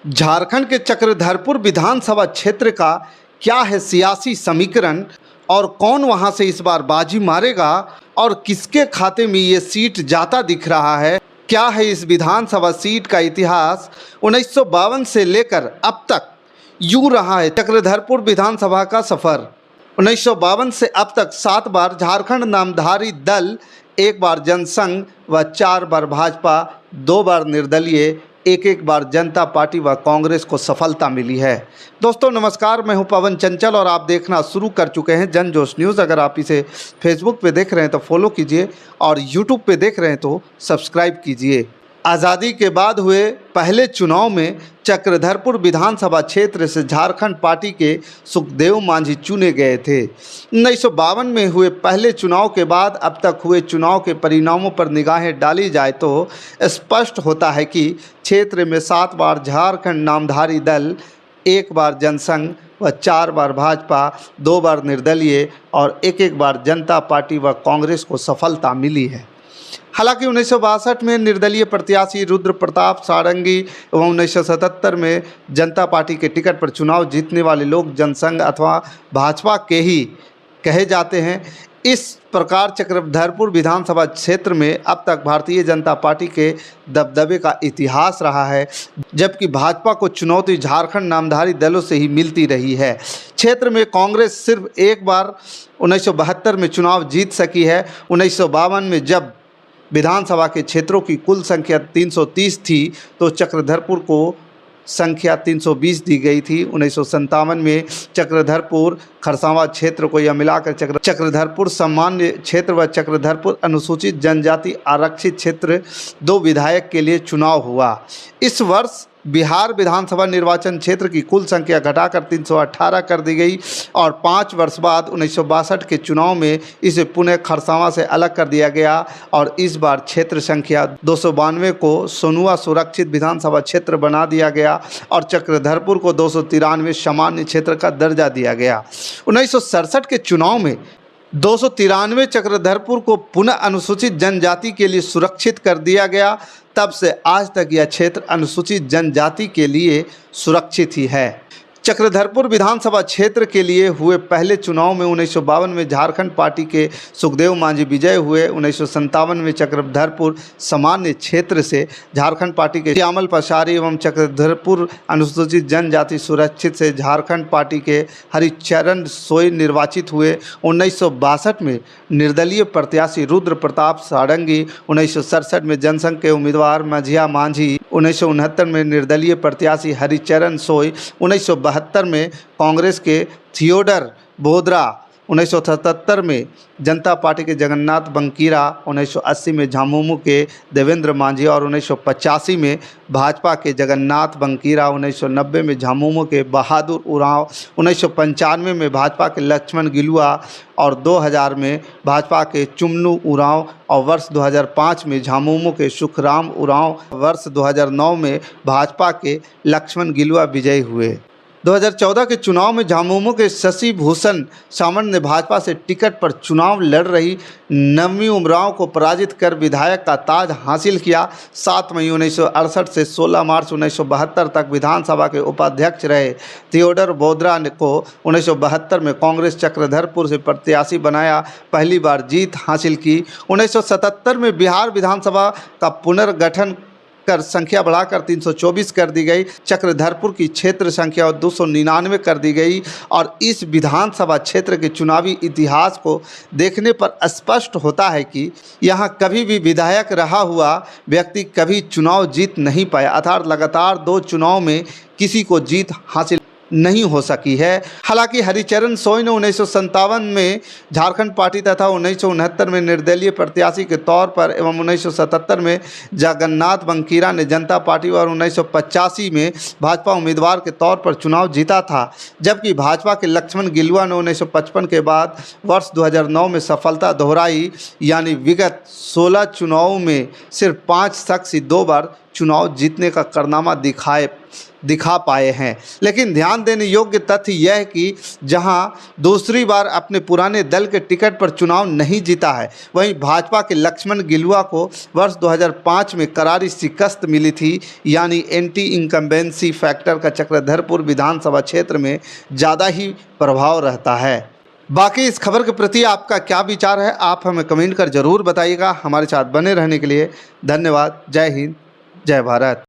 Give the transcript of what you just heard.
झारखंड के चक्रधरपुर विधानसभा क्षेत्र का क्या है सियासी समीकरण और कौन वहां से इस बार बाजी मारेगा और किसके खाते में ये सीट जाता दिख रहा है। क्या है इस विधानसभा सीट का इतिहास। 1952 से लेकर अब तक यूं रहा है चक्रधरपुर विधानसभा का सफर। 1952 से अब तक 7 बार झारखंड नामधारी दल, 1 बार जनसंघ व 4 बार भाजपा, 2 बार निर्दलीय, एक बार जनता पार्टी व कांग्रेस को सफलता मिली है। दोस्तों नमस्कार, मैं हूं पवन चंचल और आप देखना शुरू कर चुके हैं जन जोश न्यूज़। अगर आप इसे फेसबुक पे देख रहे हैं तो फॉलो कीजिए और यूट्यूब पे देख रहे हैं तो सब्सक्राइब कीजिए। आज़ादी के बाद हुए पहले चुनाव में चक्रधरपुर विधानसभा क्षेत्र से झारखंड पार्टी के सुखदेव मांझी चुने गए थे। 1952 में हुए पहले चुनाव के बाद अब तक हुए चुनाव के परिणामों पर निगाहें डाली जाए तो स्पष्ट होता है कि क्षेत्र में 7 बार झारखंड नामधारी दल, 1 बार जनसंघ व 4 बार भाजपा, 2 बार निर्दलीय और एक बार जनता पार्टी व कांग्रेस को सफलता मिली है। हालांकि 1962 में निर्दलीय प्रत्याशी रुद्र प्रताप सारंगी एवं 1977 में जनता पार्टी के टिकट पर चुनाव जीतने वाले लोग जनसंघ अथवा भाजपा के ही कहे जाते हैं। इस प्रकार चक्रधरपुर विधानसभा क्षेत्र में अब तक भारतीय जनता पार्टी के दबदबे का इतिहास रहा है, जबकि भाजपा को चुनौती झारखंड नामधारी दलों से ही मिलती रही है। क्षेत्र में कांग्रेस सिर्फ 1 बार 1972 में चुनाव जीत सकी है। 1952 में जब विधानसभा के क्षेत्रों की कुल संख्या 330 थी तो चक्रधरपुर को संख्या 320 दी गई थी। 1957 में चक्रधरपुर खरसावां क्षेत्र को यह मिलाकर चक्रधरपुर सामान्य क्षेत्र व चक्रधरपुर अनुसूचित जनजाति आरक्षित क्षेत्र 2 विधायक के लिए चुनाव हुआ। इस वर्ष बिहार विधानसभा निर्वाचन क्षेत्र की कुल संख्या घटाकर 318 कर दी गई और 5 वर्ष बाद 1962 के चुनाव में इसे पुनः खरसावां से अलग कर दिया गया और इस बार क्षेत्र संख्या 292 को सोनुआ सुरक्षित विधानसभा क्षेत्र बना दिया गया और चक्रधरपुर को 293 सामान्य क्षेत्र का दर्जा दिया गया। 1967 के चुनाव में 293 चक्रधरपुर को पुनः अनुसूचित जनजाति के लिए सुरक्षित कर दिया गया। तब से आज तक यह क्षेत्र अनुसूचित जनजाति के लिए सुरक्षित ही है। चक्रधरपुर विधानसभा क्षेत्र के लिए हुए पहले चुनाव में 1952 में झारखंड पार्टी के सुखदेव मांझी विजय हुए। 1957 में चक्रधरपुर सामान्य क्षेत्र से झारखंड पार्टी के श्यामल पसारी एवं चक्रधरपुर अनुसूचित जनजाति सुरक्षित से झारखंड पार्टी के हरिचरण सोय निर्वाचित हुए। 1962 में निर्दलीय प्रत्याशी रुद्र प्रताप सारंगी, 1967 में जनसंघ के उम्मीदवार मझिया मांझी, 1969 में निर्दलीय प्रत्याशी हरिचरण सोय, 1972 में कांग्रेस के थियोडर बोदरा, 1977 में जनता पार्टी के जगन्नाथ बंकीरा, 1980 में झामुमो के देवेंद्र मांझी और 1985 में भाजपा के जगन्नाथ बंकीरा, 1990 में झामुमो के बहादुर उरांव, 1995 में भाजपा के लक्ष्मण गिलुआ और 2000 में भाजपा के चुमनू उरांव और वर्ष 2005 में झामुमो के सुखराम उरांव, वर्ष 2009 में भाजपा के लक्ष्मण गिलुआ विजयी हुए। 2014 के चुनाव में झामुमो के शशि भूषण सामंत ने भाजपा से टिकट पर चुनाव लड़ रही नवमी उमराव को पराजित कर विधायक का ताज हासिल किया। 7 मई 1968 से 16 मार्च 1972 तक विधानसभा के उपाध्यक्ष रहे थियोडर बोदरा को 1972 में कांग्रेस चक्रधरपुर से प्रत्याशी बनाया, पहली बार जीत हासिल की। 1977 में बिहार विधानसभा का पुनर्गठन कर संख्या बढ़ाकर 324 कर दी गई। चक्रधरपुर की क्षेत्र संख्या 299 कर दी गई और इस विधानसभा क्षेत्र के चुनावी इतिहास को देखने पर स्पष्ट होता है कि यहां कभी भी विधायक रहा हुआ व्यक्ति कभी चुनाव जीत नहीं पाया, अर्थात लगातार 2 चुनाव में किसी को जीत हासिल नहीं हो सकी है। हालांकि हरिचरण सोय ने 1957 में झारखंड पार्टी तथा 1969 में निर्दलीय प्रत्याशी के तौर पर एवं 1977 में जगन्नाथ बंकीरा ने जनता पार्टी और 1985 में भाजपा उम्मीदवार के तौर पर चुनाव जीता था, जबकि भाजपा के लक्ष्मण गिलुआ ने 1955 के बाद वर्ष 2009 में सफलता दोहराई, यानी विगत 16 चुनावों में सिर्फ 5 शख्स 2 बार चुनाव जीतने का कारनामा दिखाए। दिखा पाए हैं। लेकिन ध्यान देने योग्य तथ्य यह है कि जहां दूसरी बार अपने पुराने दल के टिकट पर चुनाव नहीं जीता है, वहीं भाजपा के लक्ष्मण गिलुआ को वर्ष 2005 में करारी शिकस्त मिली थी। यानी एंटी इनकम्बेंसी फैक्टर का चक्रधरपुर विधानसभा क्षेत्र में ज़्यादा ही प्रभाव रहता है। बाकी इस खबर के प्रति आपका क्या विचार है, आप हमें कमेंट कर ज़रूर बताइएगा। हमारे साथ बने रहने के लिए धन्यवाद। जय हिंद, जय भारत।